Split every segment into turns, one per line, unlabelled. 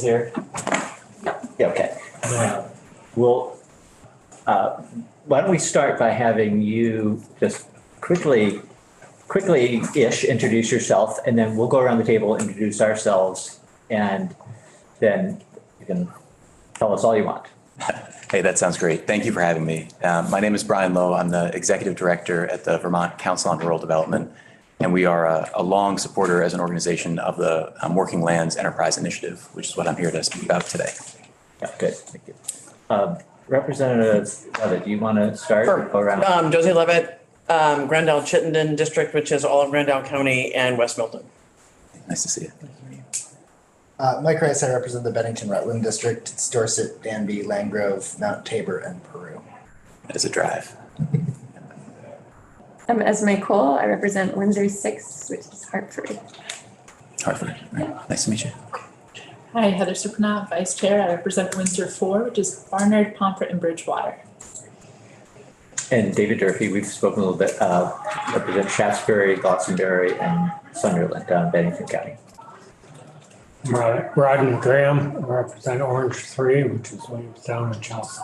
here? Yeah, okay. We'll, why don't we start by having you just quickly-ish introduce yourself, and then we'll go around the table, introduce ourselves, and then you can tell us all you want.
Hey, that sounds great. Thank you for having me. My name is Brian Lowe. I'm the Executive Director at the Vermont Council on Rural Development, and we are a long supporter as an organization of the Working Lands Enterprise Initiative, which is what I'm here to speak about today.
Yeah, good, thank you. Representative Levitt, do you want to start?
Sure.
Go around.
Josie Levitt, Grandal-Chittenden District, which is all of Grandal County and West Milton.
Nice to see you.
Mike Rice, I represent the Bennington-Rutland District. It's Dorset, Danby, Landgrove, Mount Tabor, and Peru.
That is a drive.
I'm Esme Cole. I represent Windsor 6, which is Hartford.
Hartford. Right. Nice to meet you.
Hi, Heather Supranat, Vice Chair. I represent Windsor 4, which is Barnard, Pomfret, and Bridgewater.
And David Durfee, we've spoken a little bit, represent Shaftesbury, Glastonbury, and Sunderland down in Bennington County.
Rodney Graham, I represent Orange 3, which is Williamstown and Chelsea.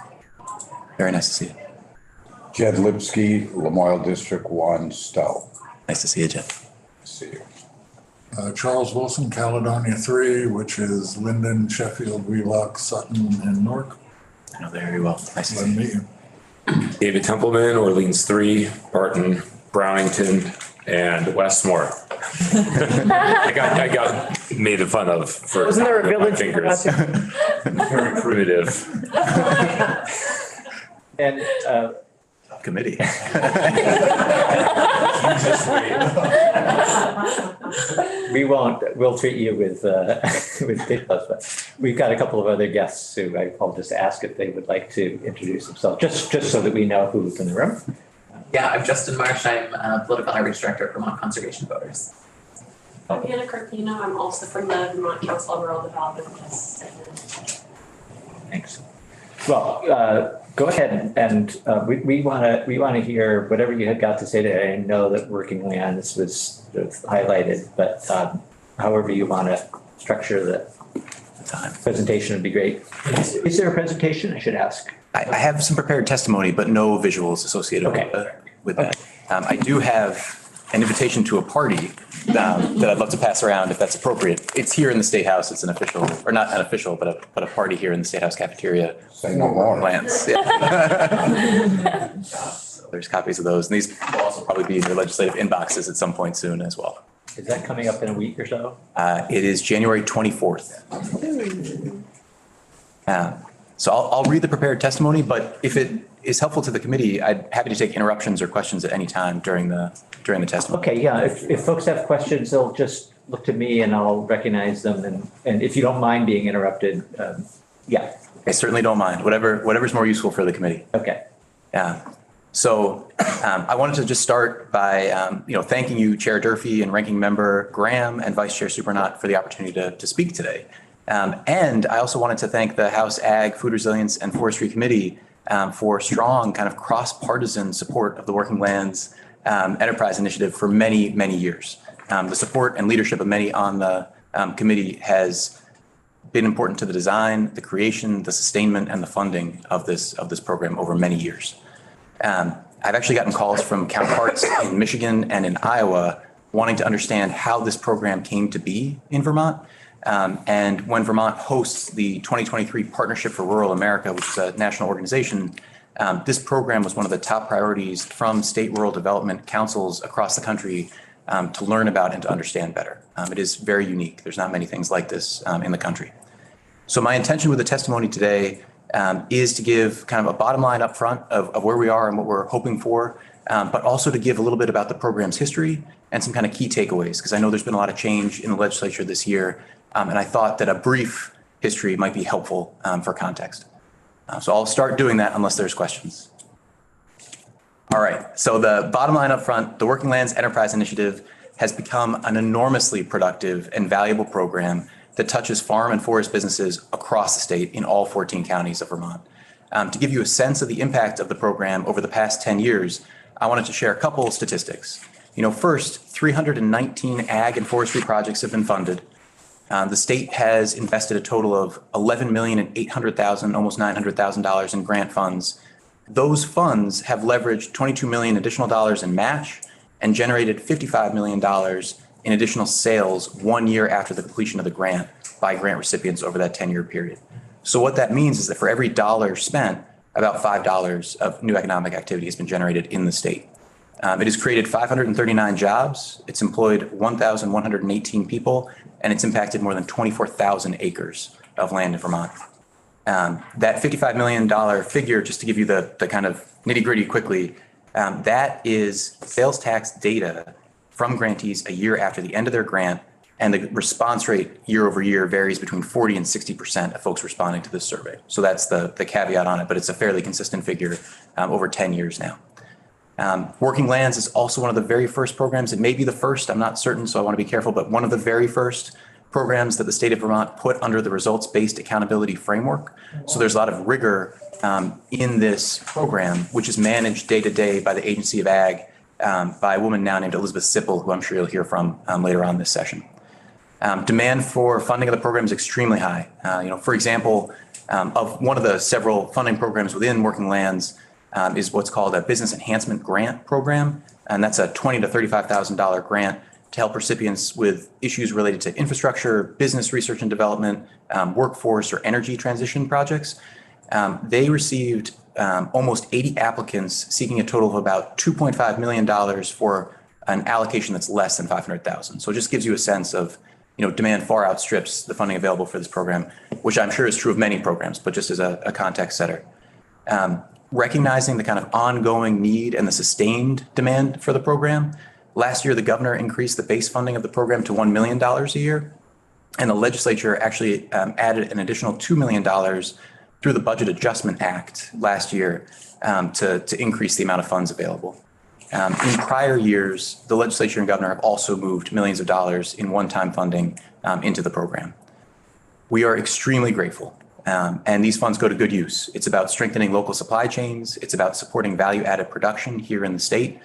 Very nice to see you.
Jed Lipsky, Lamoille District 1, Stowe.
Nice to see you, Jed.
See you.
Charles Wilson, Caledonia 3, which is Linden, Sheffield, Wheelock, Sutton, and Newark.
I know very well. Nice to
Glad
see
to
you.
meet you.
David Templeman, Orleans 3, Barton, Brownington, and Westmore. I got made fun of for
Wasn't there a village?
fingers. Very primitive.
And
Committee.
we'll treat you with details, but we've got a couple of other guests who I'll just ask if they would like to introduce themselves, just so that we know who's in the room.
Yeah, I'm Justin Marsh. I'm Political Outreach Director at Vermont Conservation Voters.
I'm Anna Carpino. I'm also from the Vermont Council on Rural Development.
Thanks. Well, go ahead, and we want to hear whatever you had got to say today. I know that Working Lands was sort of highlighted, but however you want to structure the presentation would be great. Is there a presentation? I should ask.
I have some prepared testimony, but no visuals associated with that. I do have an invitation to a party that I'd love to pass around if that's appropriate. It's here in the State House. It's an official, or not an official, but a party here in the State House cafeteria.
Say no more.
Plans. Yeah. So there's copies of those, and these will also probably be in your legislative inboxes at some point soon as well.
Is that coming up in a week or so?
It is January 24th. So I'll read the prepared testimony, but if it is helpful to the committee, I'd happy to take interruptions or questions at any time during the testimony.
Okay, yeah, if folks have questions, they'll just look to me and I'll recognize them. And if you don't mind being interrupted, yeah.
I certainly don't mind, whatever's more useful for the committee.
Okay.
Yeah. So I wanted to just start by thanking you, Chair Durfee and Ranking Member Graham and Vice Chair Supranat for the opportunity to speak today. And I also wanted to thank the House Ag, Food Resilience, and Forestry Committee for strong kind of cross-partisan support of the Working Lands Enterprise Initiative for many, many years. The support and leadership of many on the committee has been important to the design, the creation, the sustainment, and the funding of this program over many years. I've actually gotten calls from counterparts in Michigan and in Iowa wanting to understand how this program came to be in Vermont. And when Vermont hosts the 2023 Partnership for Rural America, which is a national organization, this program was one of the top priorities from state rural development councils across the country to learn about and to understand better. It is very unique. There's not many things like this in the country. So my intention with the testimony today is to give kind of a bottom line up front of where we are and what we're hoping for, but also to give a little bit about the program's history and some kind of key takeaways, because I know there's been a lot of change in the legislature this year. And I thought that a brief history might be helpful for context. So I'll start doing that unless there's questions. All right, so the bottom line up front, the Working Lands Enterprise Initiative has become an enormously productive and valuable program that touches farm and forest businesses across the state in all 14 counties of Vermont. To give you a sense of the impact of the program over the past 10 years, I wanted to share a couple of statistics. First, 319 ag and forestry projects have been funded. The state has invested a total of $11,800,000, almost $900,000 in grant funds. Those funds have leveraged $22 million additional dollars in match and generated $55 million in additional sales 1 year after the completion of the grant by grant recipients over that 10-year period. So what that means is that for every dollar spent, about $5 of new economic activity has been generated in the state. It has created 539 jobs. It's employed 1,118 people, and it's impacted more than 24,000 acres of land in Vermont. That $55 million figure, just to give you the kind of nitty gritty quickly, that is sales tax data from grantees a year after the end of their grant, and the response rate year over year varies between 40 and 60% of folks responding to this survey. So that's the caveat on it, but it's a fairly consistent figure over 10 years now. Working Lands is also one of the very first programs. It may be the first, I'm not certain, so I want to be careful, but one of the very first programs that the state of Vermont put under the results-based accountability framework. So there's a lot of rigor in this program, which is managed day to day by the Agency of Ag by a woman now named Elizabeth Sipple, who I'm sure you'll hear from later on this session. Demand for funding of the program is extremely high. For example, of one of the several funding programs within Working Lands is what's called a Business Enhancement Grant Program. And that's a $20,000 to $35,000 grant to help recipients with issues related to infrastructure, business research and development, workforce, or energy transition projects. They received almost 80 applicants seeking a total of about $2.5 million for an allocation that's less than $500,000. So it just gives you a sense of, demand far outstrips the funding available for this program, which I'm sure is true of many programs, but just as a context setter. Recognizing the kind of ongoing need and the sustained demand for the program, last year the governor increased the base funding of the program to $1 million a year, and the legislature actually added an additional $2 million through the Budget Adjustment Act last year to increase the amount of funds available. In prior years, the legislature and governor have also moved millions of dollars in one-time funding into the program. We are extremely grateful, and these funds go to good use. It's about strengthening local supply chains. It's about supporting value-added production here in the state.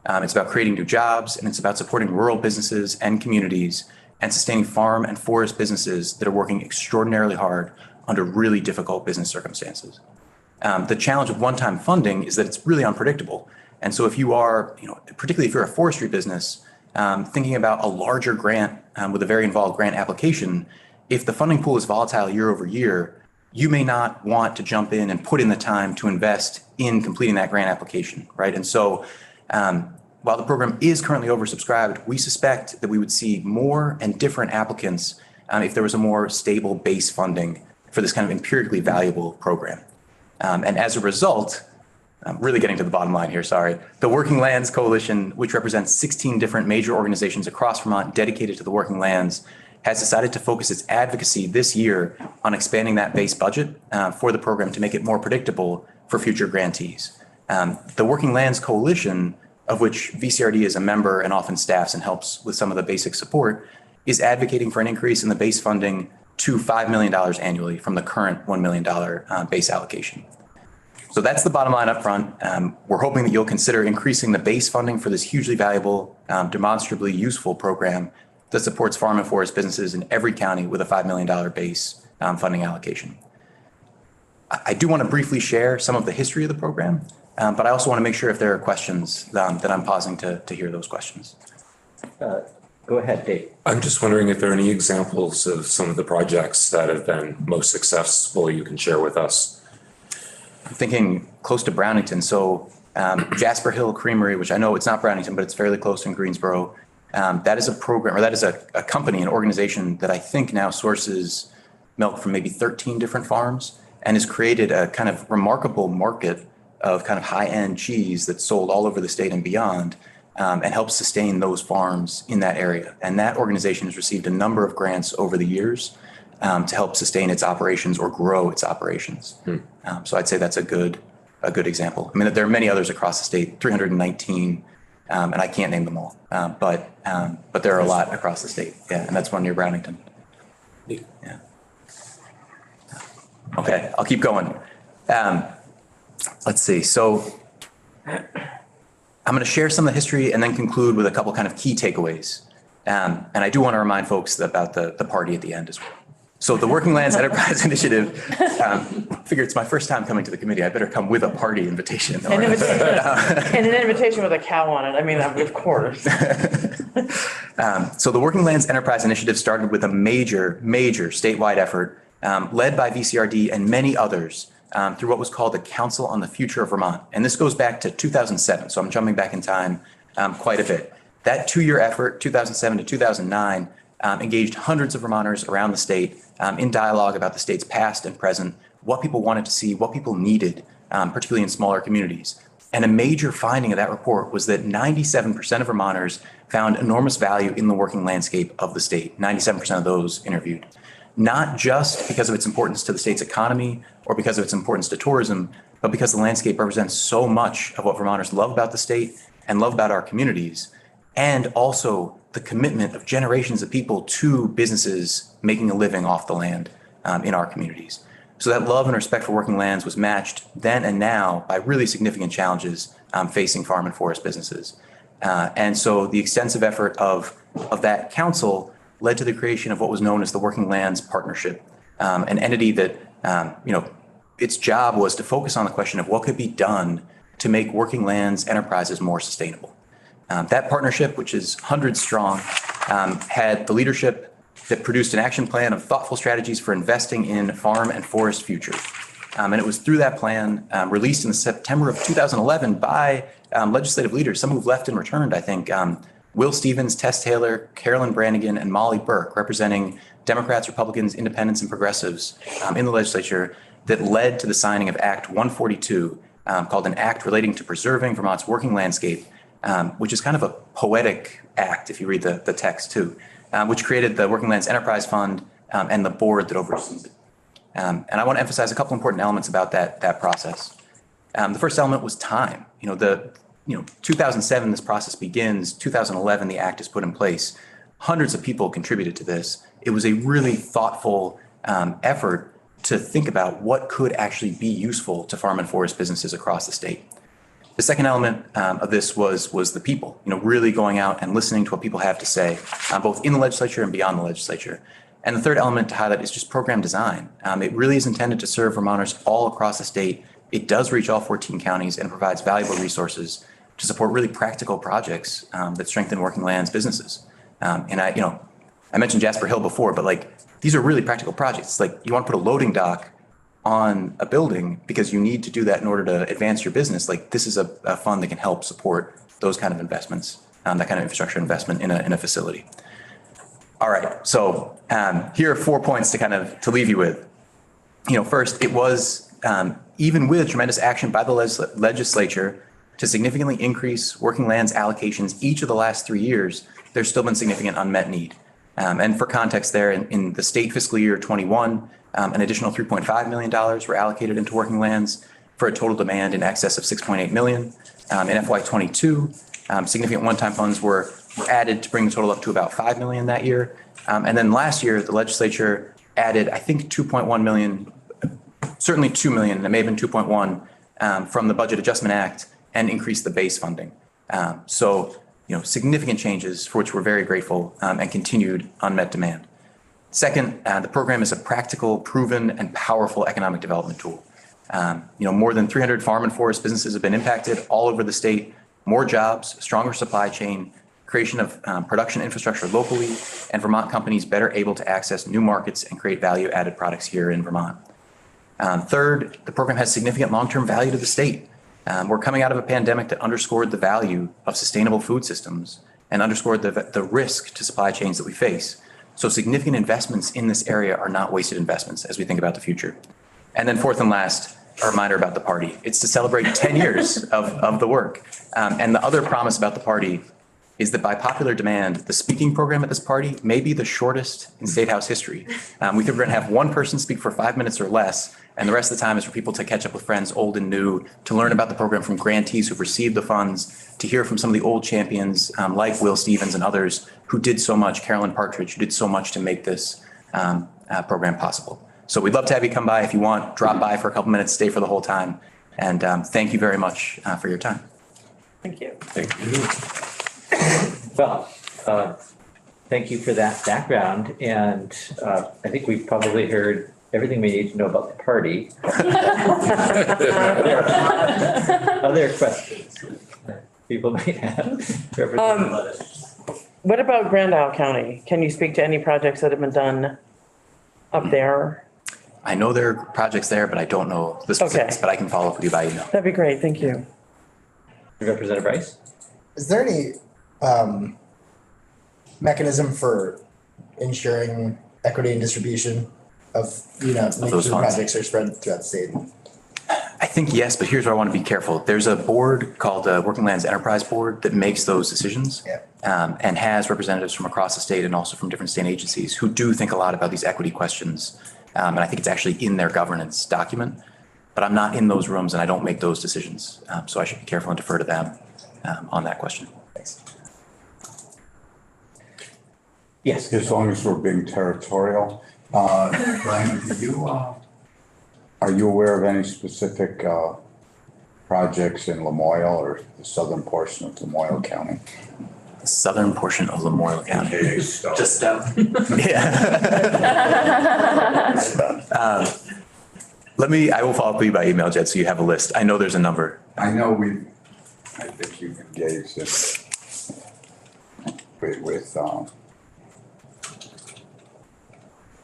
It's about creating new jobs, and it's about supporting rural businesses and communities and sustaining farm and forest businesses that are working extraordinarily hard under really difficult business circumstances. The challenge with one-time funding is that it's really unpredictable. And so if you are, particularly if you're a forestry business, thinking about a larger grant with a very involved grant application, if the funding pool is volatile year over year, you may not want to jump in and put in the time to invest in completing that grant application, right? And so while the program is currently oversubscribed, we suspect that we would see more and different applicants if there was a more stable base funding for this kind of empirically valuable program. And as a result, I'm really getting to the bottom line here, sorry. The Working Lands Coalition, which represents 16 different major organizations across Vermont dedicated to the working lands, has decided to focus its advocacy this year on expanding that base budget for the program to make it more predictable for future grantees. The Working Lands Coalition, of which VCRD is a member and often staffs and helps with some of the basic support, is advocating for an increase in the base funding to $5 million annually from the current $1 million base allocation. So that's the bottom line up front. We're hoping that you'll consider increasing the base funding for this hugely valuable, demonstrably useful program that supports farm and forest businesses in every county with a $5 million base funding allocation. I do want to briefly share some of the history of the program, but I also want to make sure if there are questions that I'm pausing to hear those questions.
Go ahead, Dave.
I'm just wondering if there are any examples of some of the projects that have been most successful you can share with us.
I'm thinking close to Brownington. So Jasper Hill Creamery, which I know it's not Brownington, but it's fairly close in Greensboro. That is a program, or that is a company, an organization that I think now sources milk from maybe 13 different farms and has created a kind of remarkable market of kind of high-end cheese that's sold all over the state and beyond, and helps sustain those farms in that area. And that organization has received a number of grants over the years to help sustain its operations or grow its operations. So I'd say that's a good example. I mean, there are many others across the state, 319, and I can't name them all, but there are a lot across the state. Yeah, and that's one near Brownington. Yeah. Okay, I'll keep going. Let's see. So I'm going to share some of the history and then conclude with a couple kind of key takeaways. And I do want to remind folks about the party at the end as well. So the Working Lands Enterprise Initiative, figure it's my first time coming to the committee. I better come with a party invitation.
An invitation with a cow on it. I mean, of course.
So the Working Lands Enterprise Initiative started with a major statewide effort led by VCRD and many others through what was called the Council on the Future of Vermont. And this goes back to 2007. So I'm jumping back in time quite a bit. That 2-year effort, 2007 to 2009, engaged hundreds of Vermonters around the state in dialogue about the state's past and present, what people wanted to see, what people needed, particularly in smaller communities. And a major finding of that report was that 97% of Vermonters found enormous value in the working landscape of the state, 97% of those interviewed. Not just because of its importance to the state's economy or because of its importance to tourism, but because the landscape represents so much of what Vermonters love about the state and love about our communities, and also the commitment of generations of people to businesses making a living off the land in our communities. So that love and respect for working lands was matched then and now by really significant challenges facing farm and forest businesses. And so the extensive effort of that council led to the creation of what was known as the Working Lands Partnership, an entity that, its job was to focus on the question of what could be done to make working lands enterprises more sustainable. That partnership, which is hundreds strong, had the leadership that produced an action plan of thoughtful strategies for investing in farm and forest future. And it was through that plan, released in September of 2011 by legislative leaders, some who've left and returned, I think, Will Stevens, Tess Taylor, Carolyn Brannigan, and Molly Burke, representing Democrats, Republicans, Independents, and Progressives in the legislature, that led to the signing of Act 142, called an act relating to preserving Vermont's working landscape, which is kind of a poetic act if you read the text too, which created the Working Lands Enterprise Fund and the board that oversees it. And I want to emphasize a couple important elements about that process. The first element was time. 2007, this process begins. 2011, the act is put in place. Hundreds of people contributed to this. It was a really thoughtful effort to think about what could actually be useful to farm and forest businesses across the state. The second element of this was the people, really going out and listening to what people have to say, both in the legislature and beyond the legislature. And the third element to highlight is just program design. It really is intended to serve Vermonters all across the state. It does reach all 14 counties and provides valuable resources to support really practical projects that strengthen working lands businesses. And I mentioned Jasper Hill before, but these are really practical projects. You want to put a loading dock on a building because you need to do that in order to advance your business. This is a fund that can help support those kind of investments, that kind of infrastructure investment in a facility. All right, so here are 4 points to leave you with. First, it was even with tremendous action by the legislature to significantly increase working lands allocations each of the last 3 years, there's still been significant unmet need. And for context there, in the state fiscal year 21, an additional $3.5 million were allocated into working lands for a total demand in excess of $6.8 million. In FY 22, significant one-time funds were added to bring the total up to about $5 million that year. And then last year, the legislature added, I think, $2.1 million, certainly $2 million, and it may have been 2.1 from the Budget Adjustment Act, and increased the base funding. So significant changes for which we're very grateful, and continued unmet demand. Second, the program is a practical, proven, and powerful economic development tool. More than 300 farm and forest businesses have been impacted all over the state, more jobs, stronger supply chain, creation of production infrastructure locally, and Vermont companies better able to access new markets and create value-added products here in Vermont. Third, the program has significant long-term value to the state. We're coming out of a pandemic that underscored the value of sustainable food systems and underscored the risk to supply chains that we face. So significant investments in this area are not wasted investments as we think about the future. And then fourth and last, a reminder about the party. It's to celebrate 10 years of the work. And the other promise about the party is that by popular demand, the speaking program at this party may be the shortest in State House history. We think we're going to have one person speak for 5 minutes or less, and the rest of the time is for people to catch up with friends old and new, to learn about the program from grantees who've received the funds, to hear from some of the old champions like Will Stevens and others who did so much, Carolyn Partridge, who did so much to make this program possible. So we'd love to have you come by if you want, drop by for a couple minutes, stay for the whole time. And thank you very much for your time.
Thank you.
Thank you. Well, thank you for that background. And I think we've probably heard everything we need to know about the party. Other questions people might have? Representative Lettish.
What about Grand Isle County? Can you speak to any projects that have been done up there?
I know there are projects there, but I don't know the specifics, but I can follow up with you by email.
That'd be great. Thank you.
Representative Rice?
Is there any mechanism for ensuring equity and distribution of, making sure
those funds?
projects are spread throughout the state?
I think yes, but here's where I want to be careful. There's a board called the Working Lands Enterprise Board that makes those decisions.
Yeah.
And has representatives from across the state and also from different state agencies who do think a lot about these equity questions. And I think it's actually in their governance document, but I'm not in those rooms and I don't make those decisions. So I should be careful and defer to them on that question.
Thanks.
Yes.
As long as we're being territorial. Brian, are you aware of any specific projects in Lamoille or the southern portion of Lamoille County?
The southern portion of Lamoille County.
Just Stowe.
I will follow up with you by email, Jed, so you have a list. I know there's a number.
I know I think you've engaged with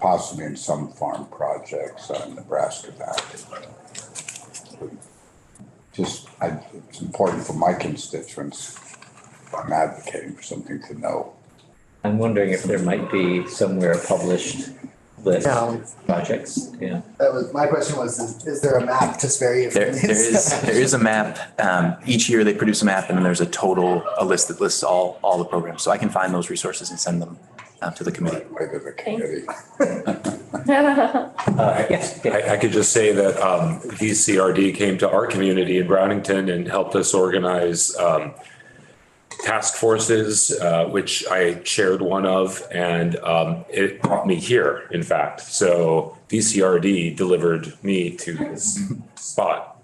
possibly in some farm projects on Nebraska Valley. It's important for my constituents. I'm advocating for something to know.
I'm wondering if there might be somewhere a published list of projects. Yeah.
My question was, is there a map to spare you from
There is a map. Each year they produce a map and then there's a list that lists all the programs. So I can find those resources and send them to the committee.
Way to the committee.
Yes.
I could just say that VCRD came to our community in Brownington and helped us organize task forces, which I chaired one of, and it brought me here, in fact. So VCRD delivered me to this spot.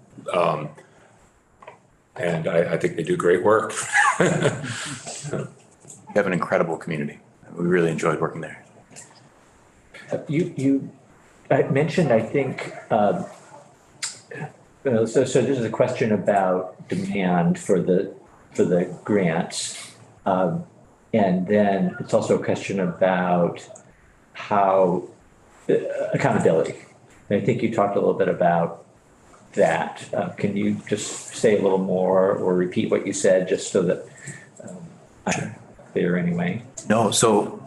And I think they do great work.
We have an incredible community. We really enjoyed working there.
You mentioned, I think, so this is a question about demand for the grants. And then it's also a question about how accountability. And I think you talked a little bit about that. Can you just say a little more or repeat what you said just so that I'm clear anyway?
No, so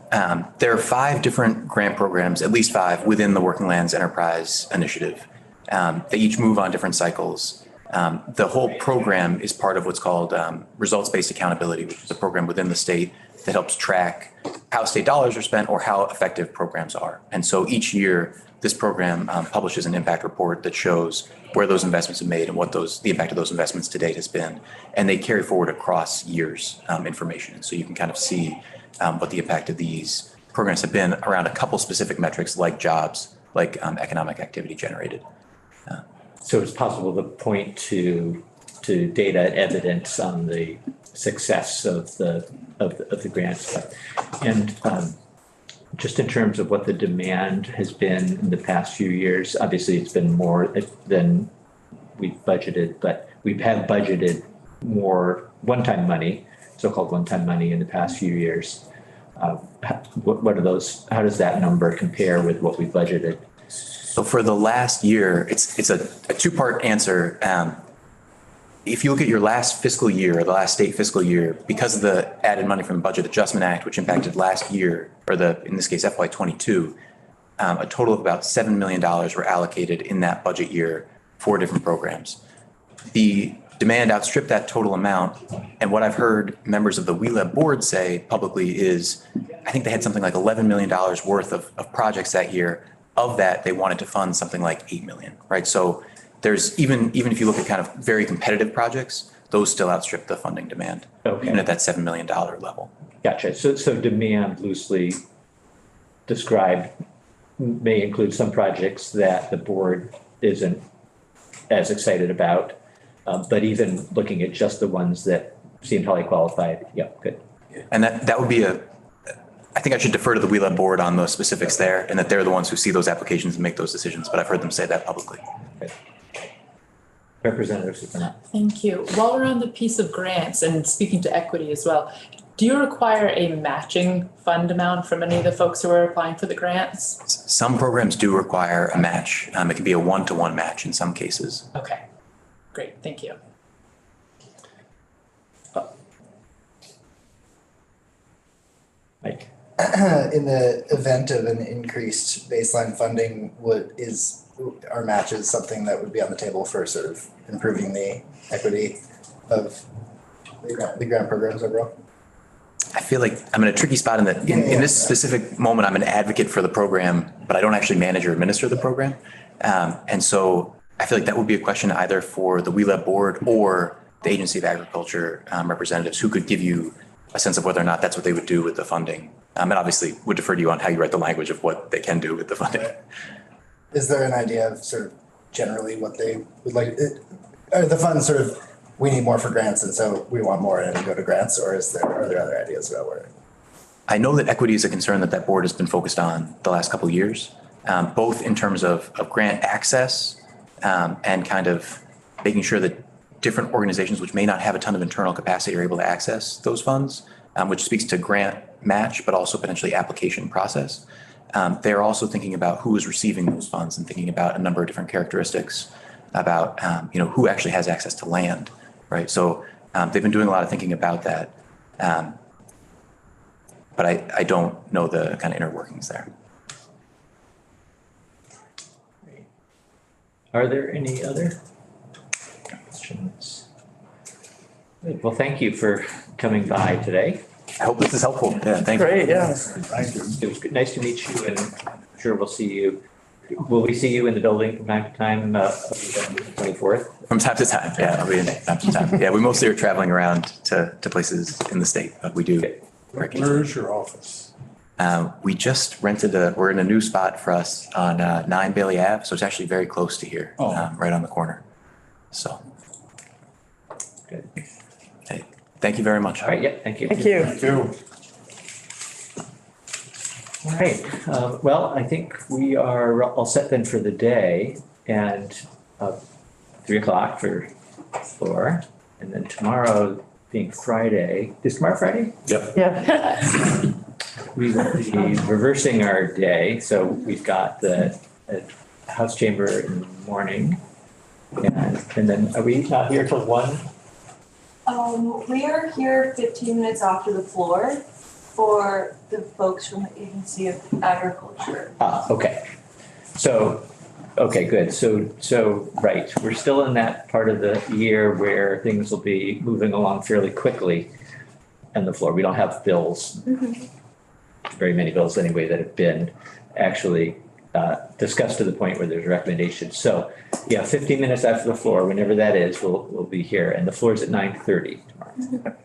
there are 5 different grant programs, at least 5, within the Working Lands Enterprise Initiative. They each move on different cycles. The whole program is part of what's called results-based accountability, which is a program within the state that helps track how state dollars are spent or how effective programs are. And so each year, this program publishes an impact report that shows where those investments have made and what the impact of those investments to date has been. And they carry forward across years information. So you can kind of see what the impact of these programs have been around a couple specific metrics like jobs, like economic activity generated.
So it's possible to point to data and evidence on the success of the grants. And just in terms of what the demand has been in the past few years, obviously it's been more than we've budgeted, but we have budgeted more one-time money, so-called one-time money in the past few years. What are those? How does that number compare with what we budgeted?
So for the last year, it's a 2-part answer. If you look at your last fiscal year or the last state fiscal year, because of the added money from the Budget Adjustment Act, which impacted last year, or in this case, FY22, a total of about $7 million were allocated in that budget year for different programs. The demand outstripped that total amount. And what I've heard members of the WeLab board say publicly is, I think they had something like $11 million worth of projects that year. Of that, they wanted to fund something like 8 million, right? So there's even if you look at kind of very competitive projects, those still outstrip the funding demand, even at that $7 million level.
Gotcha. So demand loosely described may include some projects that the board isn't as excited about, but even looking at just the ones that seem highly qualified, yeah, good.
And that would be I think I should defer to the WeLab board on the specifics there, and that they're the ones who see those applications and make those decisions, but I've heard them say that publicly.
Representative Supranat.
Thank you. While we're on the piece of grants and speaking to equity as well, do you require a matching fund amount from any of the folks who are applying for the grants?
Some programs do require a match. It can be a one-to-one match in some cases.
Okay, great, thank you.
Mike.
In the event of an increased baseline funding, are matches something that would be on the table for sort of improving the equity of the grant programs overall?
I feel like I'm in a tricky spot in that in this specific moment, I'm an advocate for the program, but I don't actually manage or administer the program. And so I feel like that would be a question either for the WeLab board or the Agency of Agriculture representatives who could give you a sense of whether or not that's what they would do with the funding. And obviously would defer to you on how you write the language of what they can do with the funding.
Is there an idea of sort of generally what they would like? Are the funds sort of, we need more for grants and so we want more and go to grants, or are there other ideas about where?
I know that equity is a concern that board has been focused on the last couple of years, both in terms of grant access and kind of making sure that different organizations which may not have a ton of internal capacity are able to access those funds, which speaks to grant match, but also potentially application process. They're also thinking about who is receiving those funds and thinking about a number of different characteristics about, who actually has access to land, right? So they've been doing a lot of thinking about that. But I don't know the kind of inner workings there.
Are there any other questions? Good. Well, thank you for coming by today.
I hope this is helpful. Yeah, thank you.
Great, yeah.
Thank you.
It was good, nice to meet you, and I'm sure we'll see you. Will we see you in the building from time to time, 24th?
From time to time, yeah, I'll be in time to time. Yeah, we mostly are traveling around to places in the state, but we do.
Where is your office?
We just we're in a new spot for us on 9 Bailey Ave, so it's actually very close to here, right on the corner. So.
Good.
Hey, thank you very much.
All right, yeah, thank you.
Thank you.
Thank you.
All right, well, I think we are all set then for the day, and 3 o'clock for floor, and then tomorrow being Friday. Is tomorrow Friday?
Yep.
Yeah.
We will be reversing our day, so we've got the House Chamber in the morning, and then are we not here till 1?
We are here 15 minutes after the floor for the folks from the Agency of Agriculture.
Okay. So, okay, good. So, right, we're still in that part of the year where things will be moving along fairly quickly on the floor. We don't have bills, very many bills anyway, that have been actually discussed to the point where there's recommendations. So, yeah, 15 minutes after the floor, whenever that is, we'll be here. And the floor is at 9:30 tomorrow.